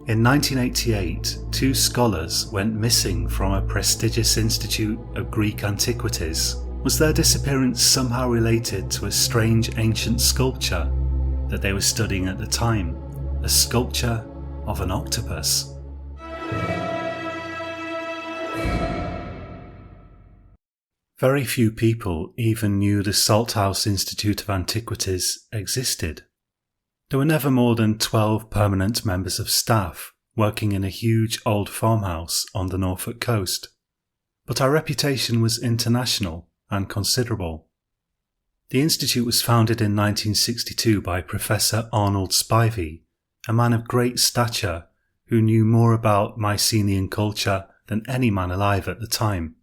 In 1988, two scholars went missing from a prestigious institute of Greek antiquities. Was their disappearance somehow related to a strange ancient sculpture that they were studying at the time? A sculpture of an octopus. Very few people even knew the Salthouse Institute of Antiquities existed. There were never more than 12 permanent members of staff working in a huge old farmhouse on the Norfolk coast. But our reputation was international and considerable. The institute was founded in 1962 by Professor Arnold Spivey, a man of great stature who knew more about Mycenaean culture than any man alive at the time.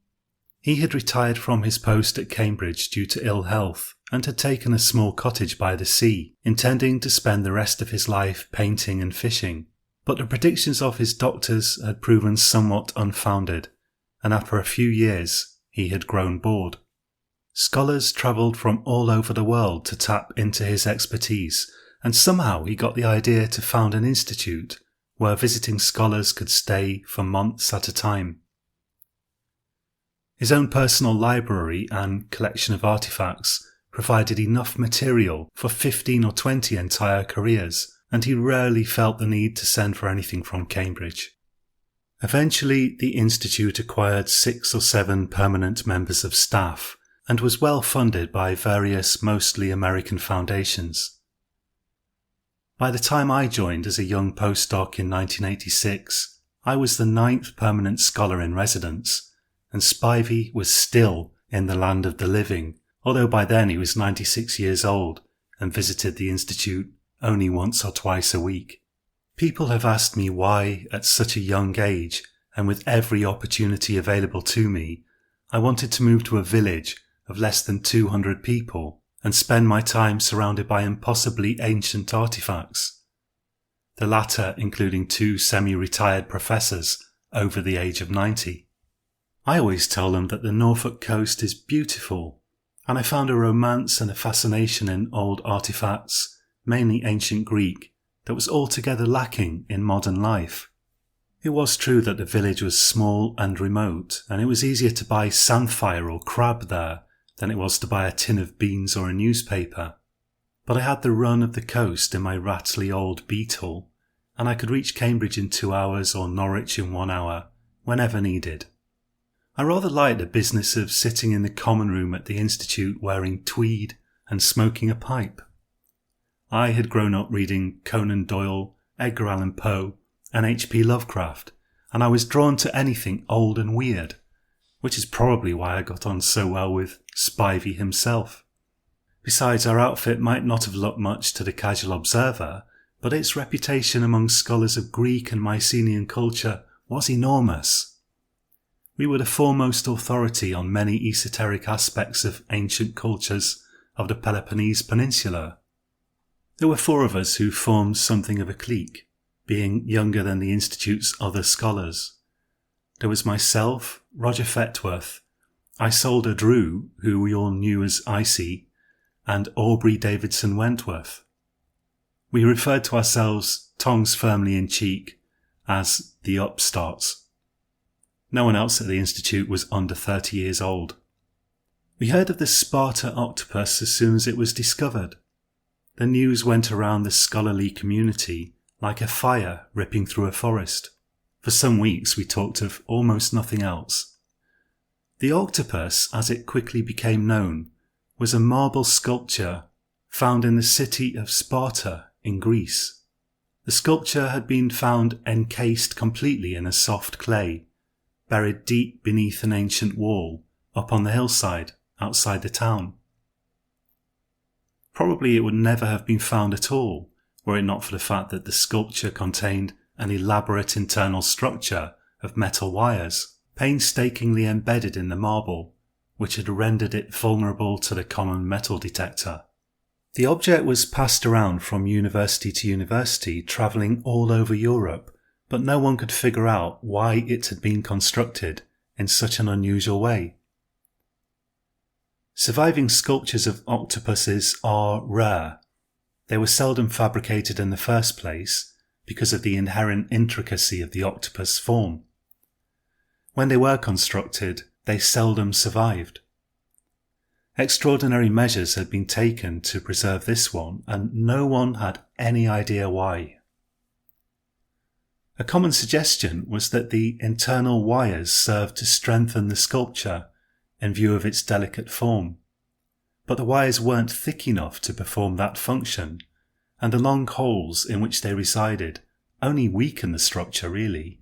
He had retired from his post at Cambridge due to ill health and had taken a small cottage by the sea, intending to spend the rest of his life painting and fishing. But the predictions of his doctors had proven somewhat unfounded, and after a few years he had grown bored. Scholars travelled from all over the world to tap into his expertise, and somehow he got the idea to found an institute where visiting scholars could stay for months at a time. His own personal library and collection of artefacts provided enough material for 15 or 20 entire careers, and he rarely felt the need to send for anything from Cambridge. Eventually, the institute acquired 6 or 7 permanent members of staff and was well funded by various mostly American foundations. By the time I joined as a young postdoc in 1986, I was the 9th permanent scholar in residence, and Spivey was still in the land of the living, although by then he was 96 years old and visited the institute only once or twice a week. People have asked me why, at such a young age and with every opportunity available to me, I wanted to move to a village of less than 200 people and spend my time surrounded by impossibly ancient artefacts, the latter including 2 semi-retired professors over the age of 90. I always tell them that the Norfolk coast is beautiful, and I found a romance and a fascination in old artefacts, mainly ancient Greek, that was altogether lacking in modern life. It was true that the village was small and remote, and it was easier to buy samphire or crab there than it was to buy a tin of beans or a newspaper. But I had the run of the coast in my rattly old Beetle, and I could reach Cambridge in 2 hours or Norwich in 1 hour, whenever needed. I rather liked the business of sitting in the common room at the institute wearing tweed and smoking a pipe. I had grown up reading Conan Doyle, Edgar Allan Poe and H.P. Lovecraft, and I was drawn to anything old and weird, which is probably why I got on so well with Spivey himself. Besides, our outfit might not have looked much to the casual observer, but its reputation among scholars of Greek and Mycenaean culture was enormous. We were the foremost authority on many esoteric aspects of ancient cultures of the Peloponnese Peninsula. There were 4 of us who formed something of a clique, being younger than the Institute's other scholars. There was myself, Roger Fetworth, Isolde Drew, who we all knew as Icy, and Aubrey Davidson Wentworth. We referred to ourselves, tongues firmly in cheek, as the upstarts. No one else at the Institute was under 30 years old. We heard of the Sparta Octopus as soon as it was discovered. The news went around the scholarly community like a fire ripping through a forest. For some weeks we talked of almost nothing else. The octopus, as it quickly became known, was a marble sculpture found in the city of Sparta in Greece. The sculpture had been found encased completely in a soft clay, buried deep beneath an ancient wall up on the hillside outside the town. Probably it would never have been found at all were it not for the fact that the sculpture contained an elaborate internal structure of metal wires, painstakingly embedded in the marble, which had rendered it vulnerable to the common metal detector. The object was passed around from university to university, travelling all over Europe, but no one could figure out why it had been constructed in such an unusual way. Surviving sculptures of octopuses are rare. They were seldom fabricated in the first place, because of the inherent intricacy of the octopus form. When they were constructed, they seldom survived. Extraordinary measures had been taken to preserve this one, and no one had any idea why. A common suggestion was that the internal wires served to strengthen the sculpture in view of its delicate form, but the wires weren't thick enough to perform that function, and the long holes in which they resided only weakened the structure really.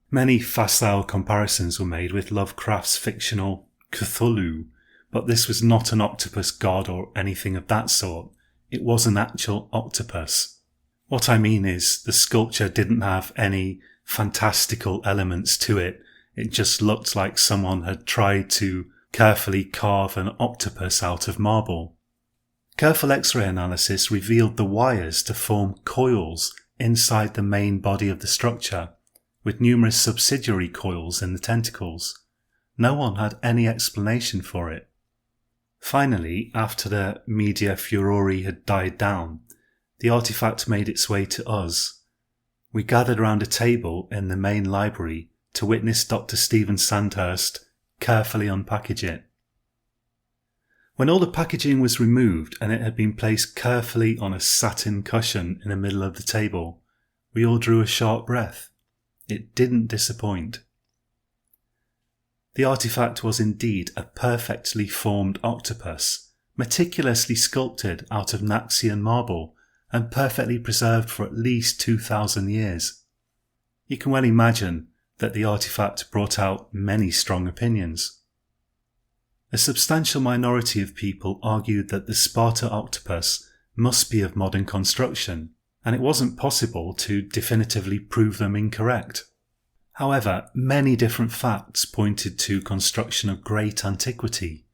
Many facile comparisons were made with Lovecraft's fictional Cthulhu, but this was not an octopus god or anything of that sort. It was an actual octopus. What I mean is, the sculpture didn't have any fantastical elements to it. It just looked like someone had tried to carefully carve an octopus out of marble. Careful X-ray analysis revealed the wires to form coils inside the main body of the structure, with numerous subsidiary coils in the tentacles. No one had any explanation for it. Finally, after the media furore had died down, the artifact made its way to us. We gathered around a table in the main library to witness Dr. Stephen Sandhurst carefully unpackage it. When all the packaging was removed and it had been placed carefully on a satin cushion in the middle of the table, we all drew a sharp breath. It didn't disappoint. The artifact was indeed a perfectly formed octopus, meticulously sculpted out of Naxian marble and perfectly preserved for at least 2,000 years. You can well imagine that the artifact brought out many strong opinions. A substantial minority of people argued that the Sparta Octopus must be of modern construction, and it wasn't possible to definitively prove them incorrect. However, many different facts pointed to construction of great antiquity,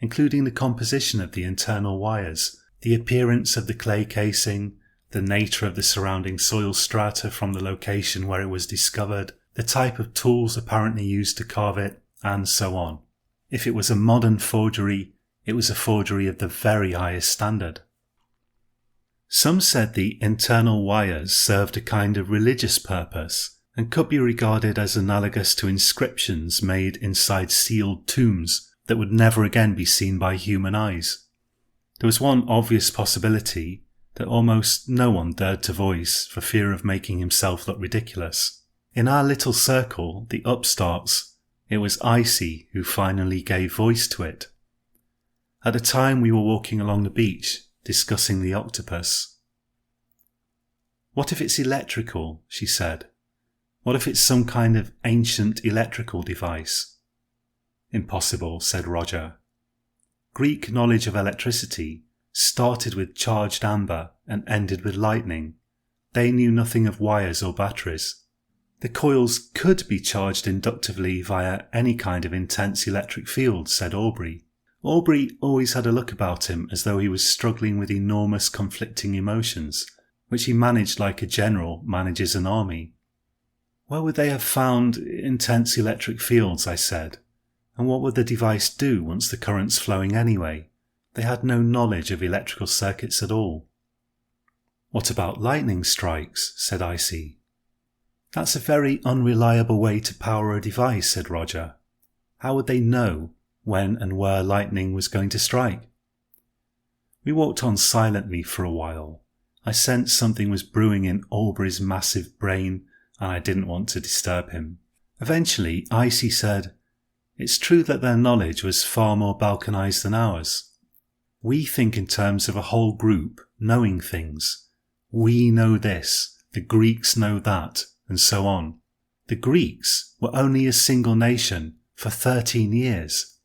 including the composition of the internal wires, the appearance of the clay casing, the nature of the surrounding soil strata from the location where it was discovered, the type of tools apparently used to carve it, and so on. If it was a modern forgery, it was a forgery of the very highest standard. Some said the internal wires served a kind of religious purpose and could be regarded as analogous to inscriptions made inside sealed tombs that would never again be seen by human eyes. There was one obvious possibility that almost no one dared to voice for fear of making himself look ridiculous. In our little circle, the upstarts, it was Icy who finally gave voice to it. At the time we were walking along the beach, discussing the octopus. "What if it's electrical?" she said. "What if it's some kind of ancient electrical device?" "Impossible," said Roger. Greek knowledge of electricity started with charged amber and ended with lightning. They knew nothing of wires or batteries. The coils could be charged inductively via any kind of intense electric field, said Aubrey. Aubrey always had a look about him as though he was struggling with enormous conflicting emotions, which he managed like a general manages an army. Where would they have found intense electric fields, I said. And what would the device do once the current's flowing anyway? They had no knowledge of electrical circuits at all. "What about lightning strikes?" said Icy. "That's a very unreliable way to power a device," said Roger. "How would they know when and where lightning was going to strike?" We walked on silently for a while. I sensed something was brewing in Aubrey's massive brain, and I didn't want to disturb him. Eventually, Icy said, "It's true that their knowledge was far more balkanized than ours. We think in terms of a whole group knowing things. We know this, the Greeks know that, and so on. The Greeks were only a single nation for 13 years.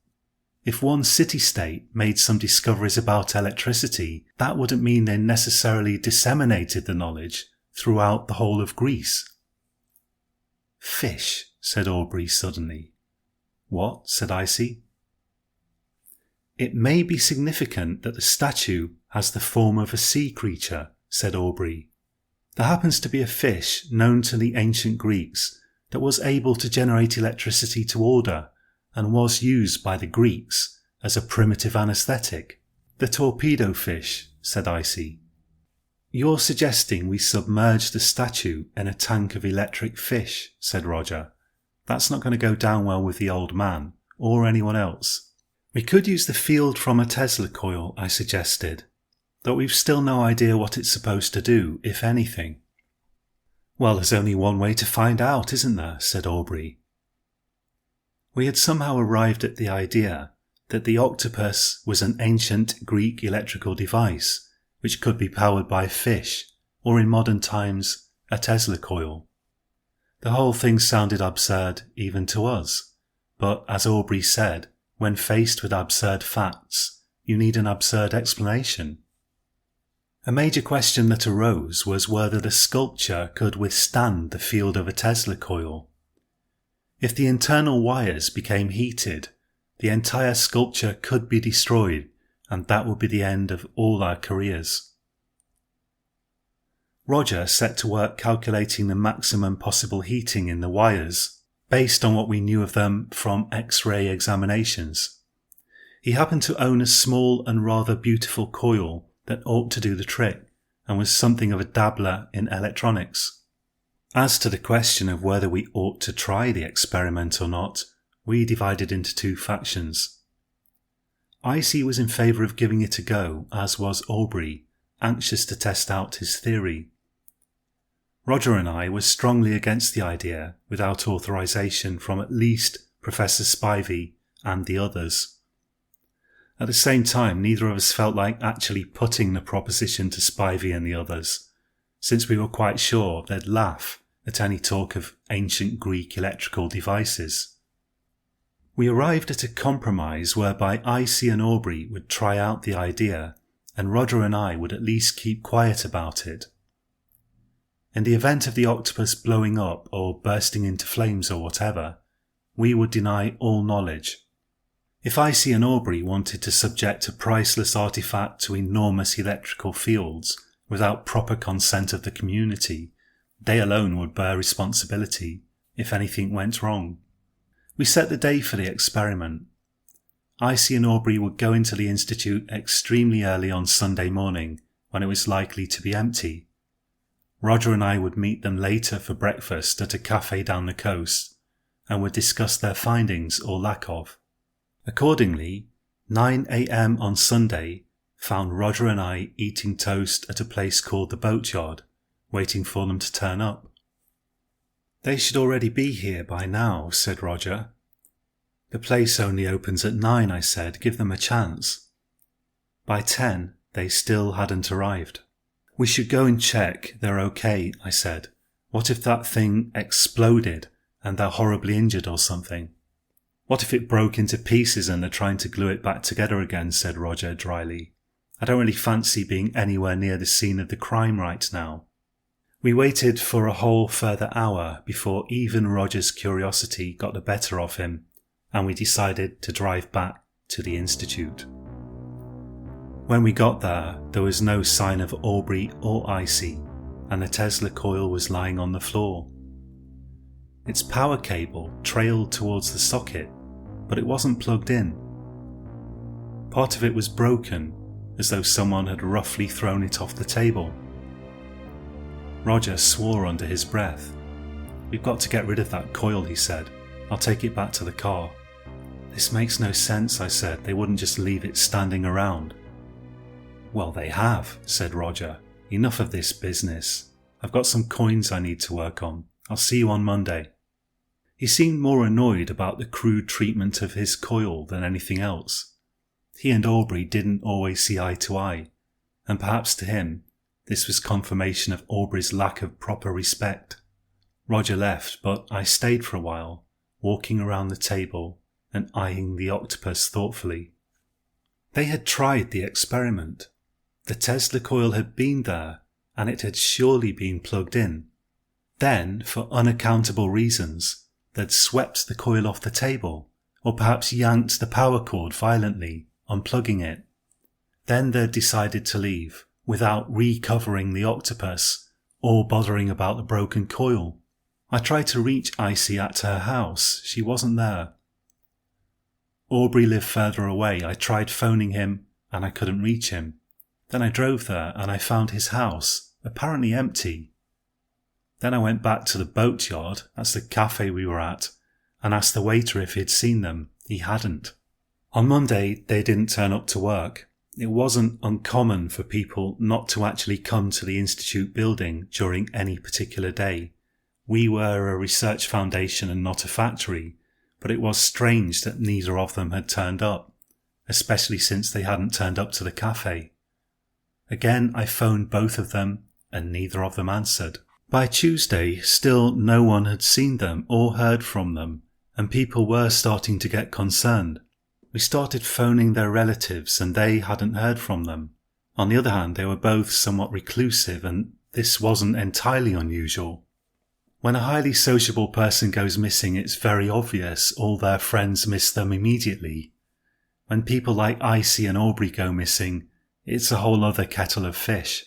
If one city-state made some discoveries about electricity, that wouldn't mean they necessarily disseminated the knowledge throughout the whole of Greece." "Fish," said Aubrey suddenly. "What?" said Icy. "It may be significant that the statue has the form of a sea creature," said Aubrey. "There happens to be a fish known to the ancient Greeks that was able to generate electricity to order and was used by the Greeks as a primitive anaesthetic." "The torpedo fish," said Icy. "You're suggesting we submerge the statue in a tank of electric fish," said Roger. "That's not going to go down well with the old man, or anyone else." "We could use the field from a Tesla coil," I suggested, "but we've still no idea what it's supposed to do, if anything." "Well, there's only one way to find out, isn't there?" said Aubrey. We had somehow arrived at the idea that the octopus was an ancient Greek electrical device which could be powered by fish, or in modern times, a Tesla coil. The whole thing sounded absurd even to us, but as Aubrey said, when faced with absurd facts, you need an absurd explanation. A major question that arose was whether the sculpture could withstand the field of a Tesla coil. If the internal wires became heated, the entire sculpture could be destroyed, and that would be the end of all our careers. Roger set to work calculating the maximum possible heating in the wires, based on what we knew of them from X-ray examinations. He happened to own a small and rather beautiful coil that ought to do the trick, and was something of a dabbler in electronics. As to the question of whether we ought to try the experiment or not, we divided into two factions. Icy was in favour of giving it a go, as was Aubrey, anxious to test out his theory. Roger and I were strongly against the idea, without authorisation from at least Professor Spivey and the others. At the same time, neither of us felt like actually putting the proposition to Spivey and the others, since we were quite sure they'd laugh at any talk of ancient Greek electrical devices. We arrived at a compromise whereby Icy and Aubrey would try out the idea, and Roger and I would at least keep quiet about it. In the event of the octopus blowing up or bursting into flames or whatever, we would deny all knowledge. If Icy and Aubrey wanted to subject a priceless artefact to enormous electrical fields without proper consent of the community, they alone would bear responsibility if anything went wrong. We set the day for the experiment. Icy and Aubrey would go into the Institute extremely early on Sunday morning, when it was likely to be empty. Roger and I would meet them later for breakfast at a cafe down the coast, and would discuss their findings or lack of. Accordingly, 9 a.m. on Sunday found Roger and I eating toast at a place called the Boatyard, waiting for them to turn up. "They should already be here by now," said Roger. "The place only opens at 9, I said. Give them a chance." By 10, they still hadn't arrived. "We should go and check they're okay," I said. "What if that thing exploded and they're horribly injured or something?" "What if it broke into pieces and they're trying to glue it back together again?" said Roger dryly. "I don't really fancy being anywhere near the scene of the crime right now." We waited for a whole further hour before even Roger's curiosity got the better of him, and we decided to drive back to the Institute. When we got there was no sign of Aubrey or Icy, and the Tesla coil was lying on the floor. Its power cable trailed towards the socket, but it wasn't plugged in. Part of it was broken, as though someone had roughly thrown it off the table. Roger swore under his breath. "We've got to get rid of that coil," he said. "I'll take it back to the car." "This makes no sense," I said. "They wouldn't just leave it standing around." "Well, they have," said Roger. "Enough of this business. I've got some coins I need to work on. I'll see you on Monday." He seemed more annoyed about the crude treatment of his coil than anything else. He and Aubrey didn't always see eye to eye, and perhaps to him, this was confirmation of Aubrey's lack of proper respect. Roger left, but I stayed for a while, walking around the table and eyeing the octopus thoughtfully. They had tried the experiment. The Tesla coil had been there, and it had surely been plugged in. Then, for unaccountable reasons, they'd swept the coil off the table, or perhaps yanked the power cord violently, unplugging it. Then they'd decided to leave, without recovering the octopus, or bothering about the broken coil. I tried to reach Icy at her house. She wasn't there. Aubrey lived further away. I tried phoning him, and I couldn't reach him. Then I drove there, and I found his house, apparently empty. Then I went back to the boatyard, that's the cafe we were at, and asked the waiter if he'd seen them. He hadn't. On Monday, they didn't turn up to work. It wasn't uncommon for people not to actually come to the Institute building during any particular day. We were a research foundation and not a factory, but it was strange that neither of them had turned up, especially since they hadn't turned up to the cafe. Again, I phoned both of them, and neither of them answered. By Tuesday, still no one had seen them or heard from them, and people were starting to get concerned. We started phoning their relatives, and they hadn't heard from them. On the other hand, they were both somewhat reclusive, and this wasn't entirely unusual. When a highly sociable person goes missing, it's very obvious all their friends miss them immediately. When people like Icy and Aubrey go missing, it's a whole other kettle of fish.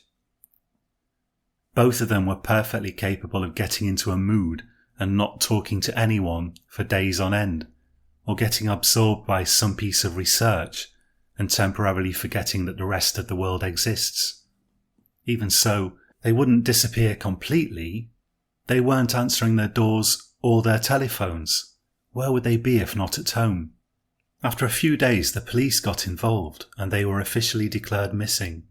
Both of them were perfectly capable of getting into a mood and not talking to anyone for days on end, or getting absorbed by some piece of research and temporarily forgetting that the rest of the world exists. Even so, they wouldn't disappear completely. They weren't answering their doors or their telephones. Where would they be if not at home? After a few days, the police got involved and they were officially declared missing.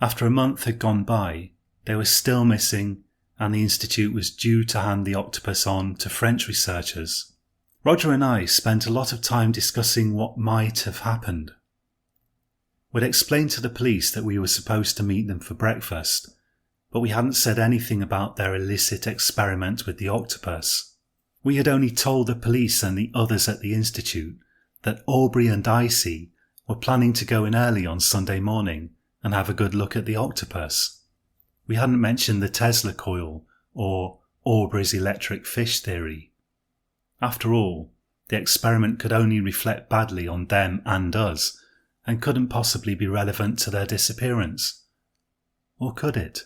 After a month had gone by, they were still missing, and the Institute was due to hand the octopus on to French researchers. Roger and I spent a lot of time discussing what might have happened. We'd explained to the police that we were supposed to meet them for breakfast, but we hadn't said anything about their illicit experiment with the octopus. We had only told the police and the others at the Institute that Aubrey and Icy were planning to go in early on Sunday morning and have a good look at the octopus. We hadn't mentioned the Tesla coil or Aubrey's electric fish theory. After all, the experiment could only reflect badly on them and us, and couldn't possibly be relevant to their disappearance. Or could it?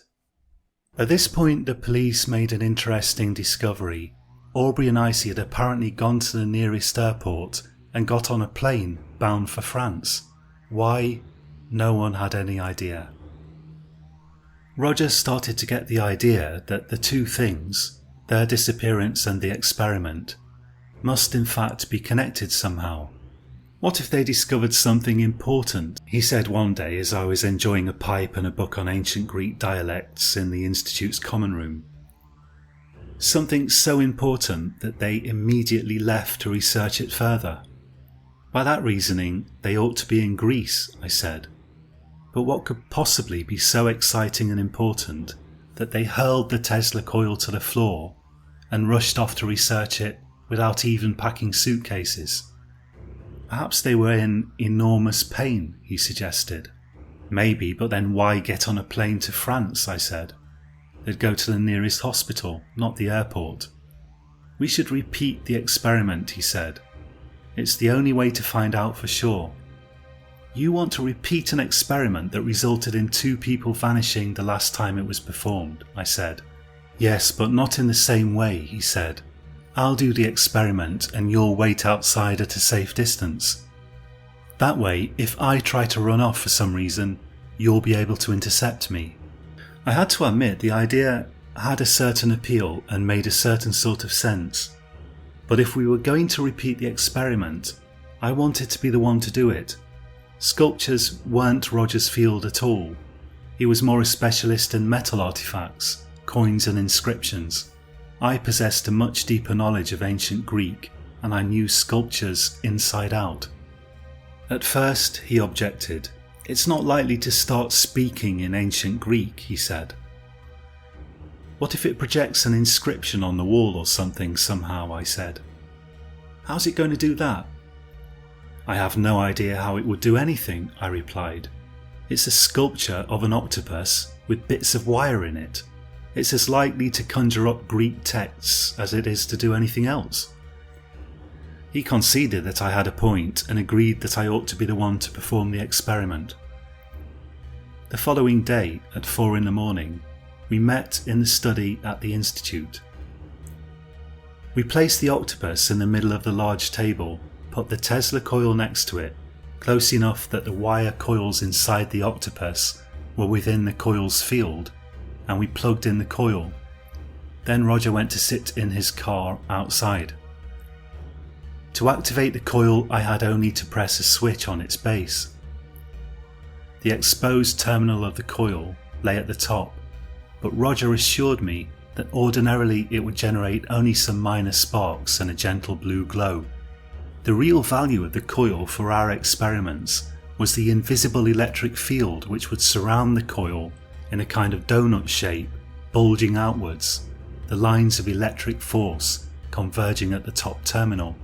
At this point, the police made an interesting discovery. Aubrey and Icy had apparently gone to the nearest airport and got on a plane bound for France. Why? No one had any idea. Roger started to get the idea that the two things, their disappearance and the experiment, must in fact be connected somehow. What if they discovered something important? He said one day as I was enjoying a pipe and a book on ancient Greek dialects in the Institute's common room. Something so important that they immediately left to research it further. By that reasoning, they ought to be in Greece, I said. But what could possibly be so exciting and important that they hurled the Tesla coil to the floor and rushed off to research it without even packing suitcases? Perhaps they were in enormous pain, he suggested. Maybe, but then why get on a plane to France, I said. They'd go to the nearest hospital, not the airport. We should repeat the experiment, he said. It's the only way to find out for sure. You want to repeat an experiment that resulted in 2 people vanishing the last time it was performed, I said. Yes, but not in the same way, he said. I'll do the experiment and you'll wait outside at a safe distance. That way, if I try to run off for some reason, you'll be able to intercept me. I had to admit the idea had a certain appeal and made a certain sort of sense. But if we were going to repeat the experiment, I wanted to be the one to do it. Sculptures weren't Roger's field at all. He was more a specialist in metal artifacts, coins and inscriptions. I possessed a much deeper knowledge of ancient Greek, and I knew sculptures inside out. At first, he objected. It's not likely to start speaking in ancient Greek, he said. What if it projects an inscription on the wall or something somehow, I said. How's it going to do that? I have no idea how it would do anything, I replied. It's a sculpture of an octopus with bits of wire in it. It's as likely to conjure up Greek texts as it is to do anything else. He conceded that I had a point and agreed that I ought to be the one to perform the experiment. The following day, at 4 a.m, we met in the study at the Institute. We placed the octopus in the middle of the large table, put the Tesla coil next to it, close enough that the wire coils inside the octopus were within the coil's field, and we plugged in the coil. Then Roger went to sit in his car outside. To activate the coil, I had only to press a switch on its base. The exposed terminal of the coil lay at the top, but Roger assured me that ordinarily it would generate only some minor sparks and a gentle blue glow. The real value of the coil for our experiments was the invisible electric field which would surround the coil in a kind of donut shape, bulging outwards, the lines of electric force converging at the top terminal.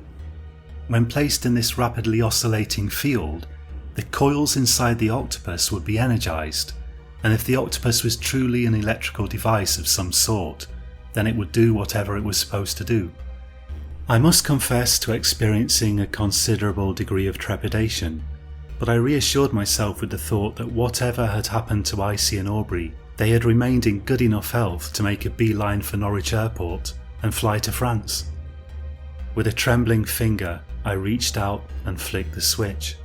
When placed in this rapidly oscillating field, the coils inside the octopus would be energized, and if the octopus was truly an electrical device of some sort, then it would do whatever it was supposed to do. I must confess to experiencing a considerable degree of trepidation, but I reassured myself with the thought that whatever had happened to Icy and Aubrey, they had remained in good enough health to make a beeline for Norwich Airport and fly to France. With a trembling finger, I reached out and flicked the switch.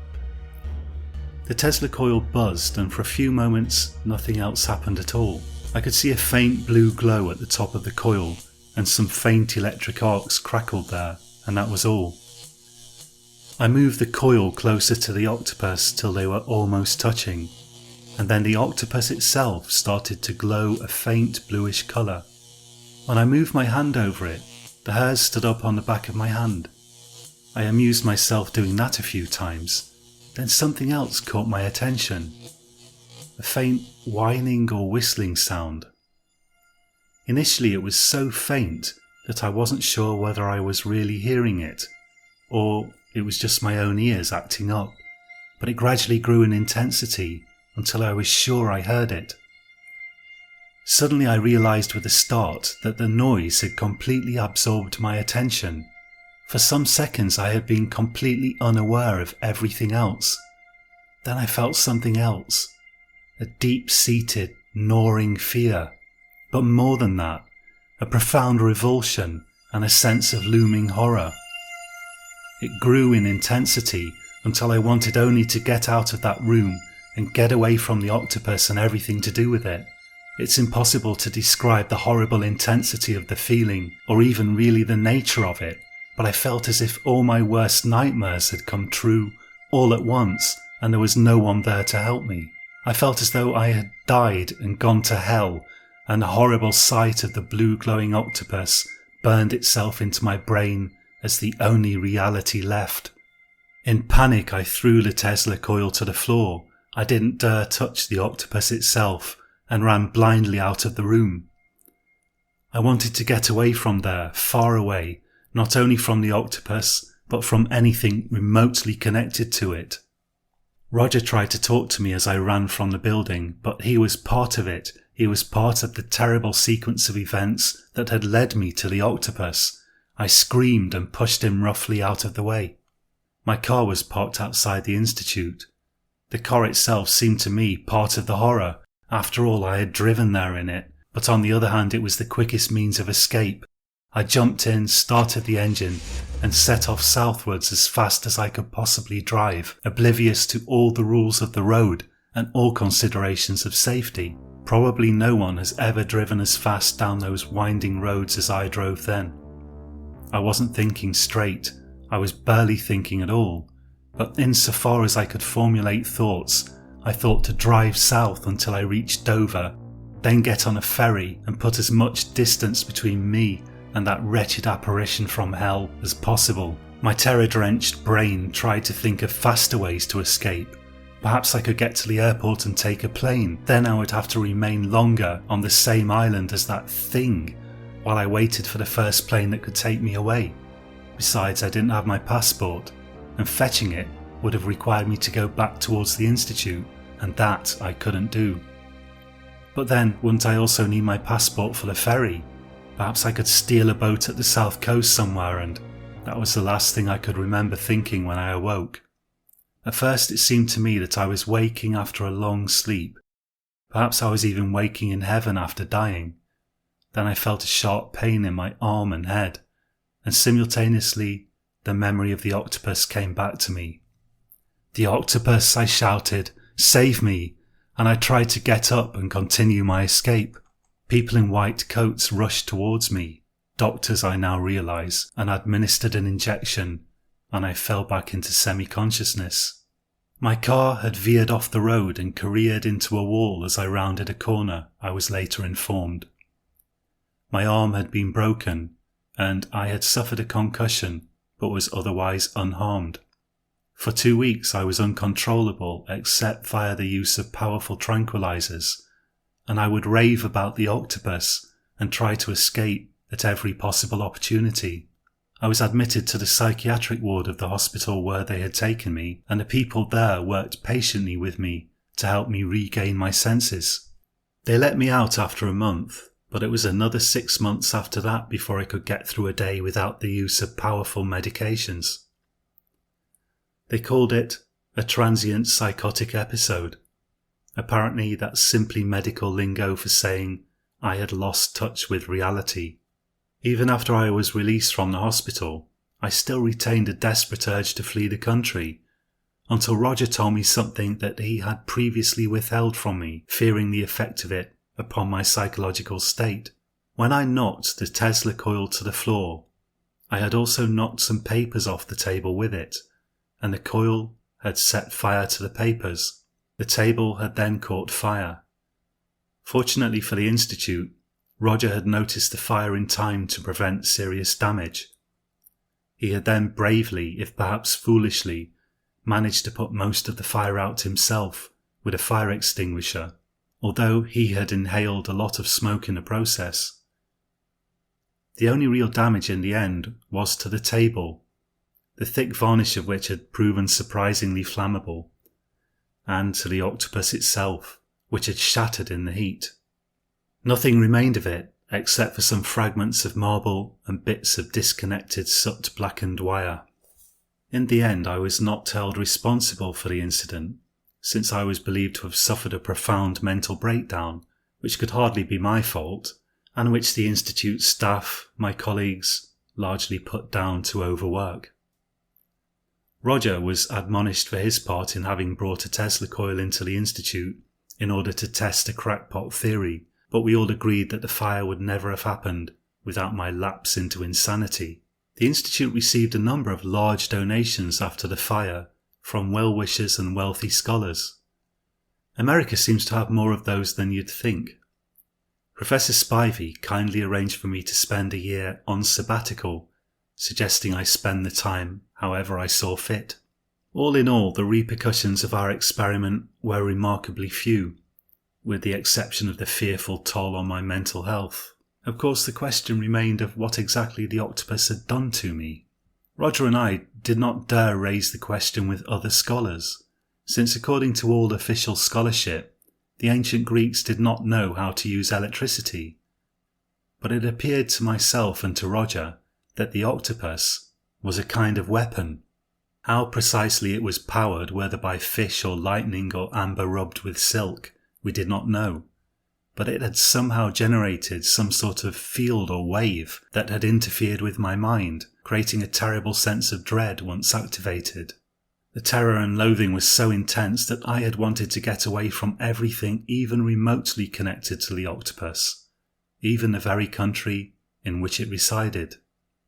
The Tesla coil buzzed, and for a few moments nothing else happened at all. I could see a faint blue glow at the top of the coil, and some faint electric arcs crackled there, and that was all. I moved the coil closer to the octopus till they were almost touching, and then the octopus itself started to glow a faint bluish colour. When I moved my hand over it, the hairs stood up on the back of my hand. I amused myself doing that a few times. Then something else caught my attention. A faint whining or whistling sound. Initially it was so faint that I wasn't sure whether I was really hearing it, or it was just my own ears acting up, but it gradually grew in intensity until I was sure I heard it. Suddenly I realised with a start that the noise had completely absorbed my attention. For some seconds I had been completely unaware of everything else. Then I felt something else, a deep-seated, gnawing fear, but more than that, a profound revulsion and a sense of looming horror. It grew in intensity until I wanted only to get out of that room and get away from the octopus and everything to do with it. It's impossible to describe the horrible intensity of the feeling, or even really the nature of it. But I felt as if all my worst nightmares had come true all at once, and there was no one there to help me. I felt as though I had died and gone to hell, and the horrible sight of the blue glowing octopus burned itself into my brain as the only reality left. In panic I threw the Tesla coil to the floor. I didn't dare touch the octopus itself, and ran blindly out of the room. I wanted to get away from there, far away, not only from the octopus, but from anything remotely connected to it. Roger tried to talk to me as I ran from the building, but he was part of it. He was part of the terrible sequence of events that had led me to the octopus. I screamed and pushed him roughly out of the way. My car was parked outside the institute. The car itself seemed to me part of the horror. After all, I had driven there in it, but on the other hand it was the quickest means of escape. I jumped in, started the engine, and set off southwards as fast as I could possibly drive, oblivious to all the rules of the road and all considerations of safety. Probably no one has ever driven as fast down those winding roads as I drove then. I wasn't thinking straight, I was barely thinking at all, but insofar as I could formulate thoughts, I thought to drive south until I reached Dover, then get on a ferry and put as much distance between me and that wretched apparition from hell as possible. My terror-drenched brain tried to think of faster ways to escape. Perhaps I could get to the airport and take a plane. Then I would have to remain longer on the same island as that thing while I waited for the first plane that could take me away. Besides, I didn't have my passport, and fetching it would have required me to go back towards the institute, and that I couldn't do. But then, wouldn't I also need my passport for the ferry? Perhaps I could steal a boat at the south coast somewhere, and that was the last thing I could remember thinking when I awoke. At first it seemed to me that I was waking after a long sleep. Perhaps I was even waking in heaven after dying. Then I felt a sharp pain in my arm and head, and simultaneously the memory of the octopus came back to me. "The octopus!" I shouted. "Save me!" And I tried to get up and continue my escape. People in white coats rushed towards me, doctors I now realise, and administered an injection, and I fell back into semi-consciousness. My car had veered off the road and careered into a wall as I rounded a corner, I was later informed. My arm had been broken, and I had suffered a concussion, but was otherwise unharmed. For 2 weeks I was uncontrollable except via the use of powerful tranquilizers, and I would rave about the octopus and try to escape at every possible opportunity. I was admitted to the psychiatric ward of the hospital where they had taken me, and the people there worked patiently with me to help me regain my senses. They let me out after a month, but it was another 6 months after that before I could get through a day without the use of powerful medications. They called it a transient psychotic episode. Apparently that's simply medical lingo for saying I had lost touch with reality. Even after I was released from the hospital, I still retained a desperate urge to flee the country, until Roger told me something that he had previously withheld from me, fearing the effect of it upon my psychological state. When I knocked the Tesla coil to the floor, I had also knocked some papers off the table with it, and the coil had set fire to the papers. The table had then caught fire. Fortunately for the Institute, Roger had noticed the fire in time to prevent serious damage. He had then bravely, if perhaps foolishly, managed to put most of the fire out himself with a fire extinguisher, although he had inhaled a lot of smoke in the process. The only real damage in the end was to the table, the thick varnish of which had proven surprisingly flammable, and to the octopus itself, which had shattered in the heat. Nothing remained of it except for some fragments of marble and bits of disconnected soot-blackened wire. In the end, I was not held responsible for the incident, since I was believed to have suffered a profound mental breakdown, which could hardly be my fault, and which the Institute staff, my colleagues, largely put down to overwork. Roger was admonished for his part in having brought a Tesla coil into the Institute in order to test a crackpot theory, but we all agreed that the fire would never have happened without my lapse into insanity. The Institute received a number of large donations after the fire from well-wishers and wealthy scholars. America seems to have more of those than you'd think. Professor Spivey kindly arranged for me to spend a year on sabbatical, suggesting I spend the time however I saw fit. All in all, the repercussions of our experiment were remarkably few, with the exception of the fearful toll on my mental health. Of course, the question remained of what exactly the octopus had done to me. Roger and I did not dare raise the question with other scholars, since according to all official scholarship, the ancient Greeks did not know how to use electricity. But it appeared to myself and to Roger that the octopus was a kind of weapon. How precisely it was powered, whether by fish or lightning or amber rubbed with silk, we did not know, but it had somehow generated some sort of field or wave that had interfered with my mind, creating a terrible sense of dread once activated. The terror and loathing was so intense that I had wanted to get away from everything even remotely connected to the octopus, even the very country in which it resided.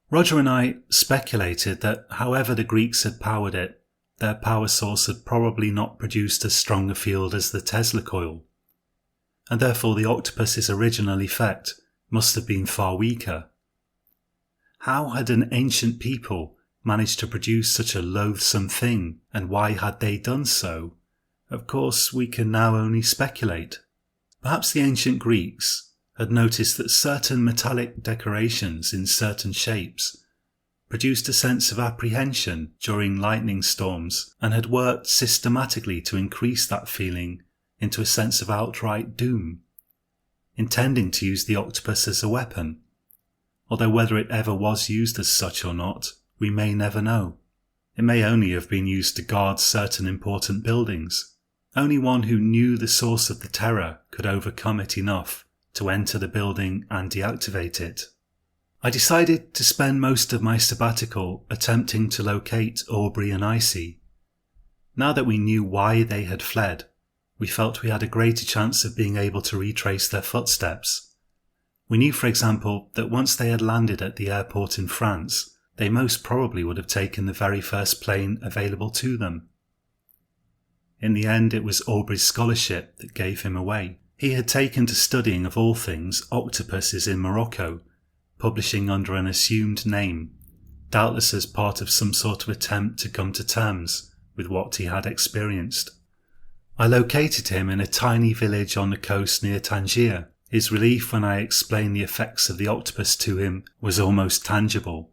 Roger and I speculated that however the Greeks had powered it, their power source had probably not produced as strong a field as the Tesla coil, and therefore the octopus's original effect must have been far weaker. How had an ancient people managed to produce such a loathsome thing, and why had they done so? Of course, we can now only speculate. Perhaps the ancient Greeks had noticed that certain metallic decorations in certain shapes produced a sense of apprehension during lightning storms and had worked systematically to increase that feeling into a sense of outright doom, intending to use the octopus as a weapon, although whether it ever was used as such or not, we may never know. It may only have been used to guard certain important buildings. Only one who knew the source of the terror could overcome it enough to enter the building and deactivate it. I decided to spend most of my sabbatical attempting to locate Aubrey and Icy. Now that we knew why they had fled, we felt we had a greater chance of being able to retrace their footsteps. We knew, for example, that once they had landed at the airport in France, they most probably would have taken the very first plane available to them. In the end, it was Aubrey's scholarship that gave him away. He had taken to studying, of all things, octopuses in Morocco, publishing under an assumed name, doubtless as part of some sort of attempt to come to terms with what he had experienced. I located him in a tiny village on the coast near Tangier. His relief when I explained the effects of the octopus to him was almost tangible.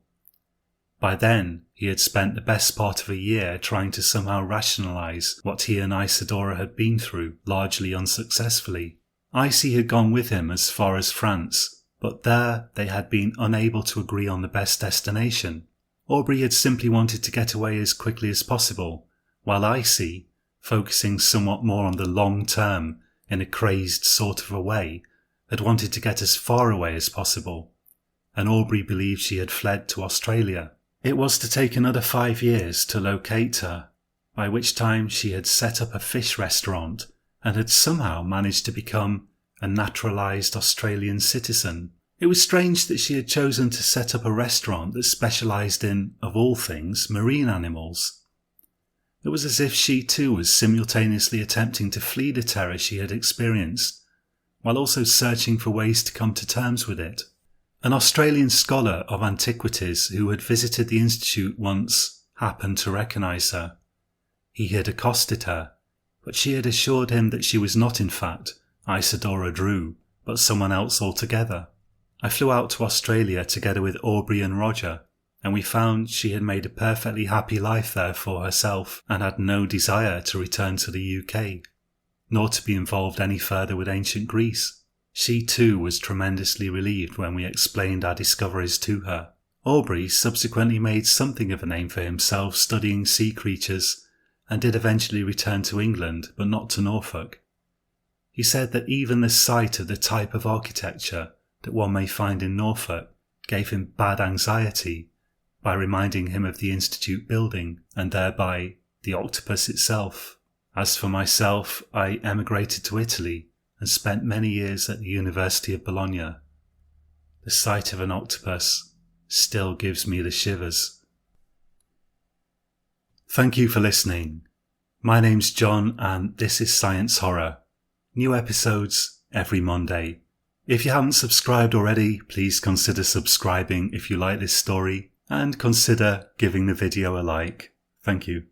By then, he had spent the best part of a year trying to somehow rationalise what he and Isadora had been through, largely unsuccessfully. Icy had gone with him as far as France, but there they had been unable to agree on the best destination. Aubrey had simply wanted to get away as quickly as possible, while Icy, focusing somewhat more on the long term in a crazed sort of a way, had wanted to get as far away as possible, and Aubrey believed she had fled to Australia. It was to take another 5 years to locate her, by which time she had set up a fish restaurant and had somehow managed to become a naturalised Australian citizen. It was strange that she had chosen to set up a restaurant that specialised in, of all things, marine animals. It was as if she too was simultaneously attempting to flee the terror she had experienced, while also searching for ways to come to terms with it. An Australian scholar of antiquities who had visited the institute once happened to recognise her. He had accosted her, but she had assured him that she was not in fact Isadora Drew, but someone else altogether. I flew out to Australia together with Aubrey and Roger, and we found she had made a perfectly happy life there for herself and had no desire to return to the UK, nor to be involved any further with ancient Greece. She too was tremendously relieved when we explained our discoveries to her. Aubrey subsequently made something of a name for himself studying sea creatures and did eventually return to England, but not to Norfolk. He said that even the sight of the type of architecture that one may find in Norfolk gave him bad anxiety by reminding him of the Institute building and thereby the octopus itself. As for myself, I emigrated to Italy and spent many years at the University of Bologna. The sight of an octopus still gives me the shivers. Thank you for listening. My name's John and this is Science Horror. New episodes every Monday. If you haven't subscribed already, please consider subscribing if you like this story and consider giving the video a like. Thank you.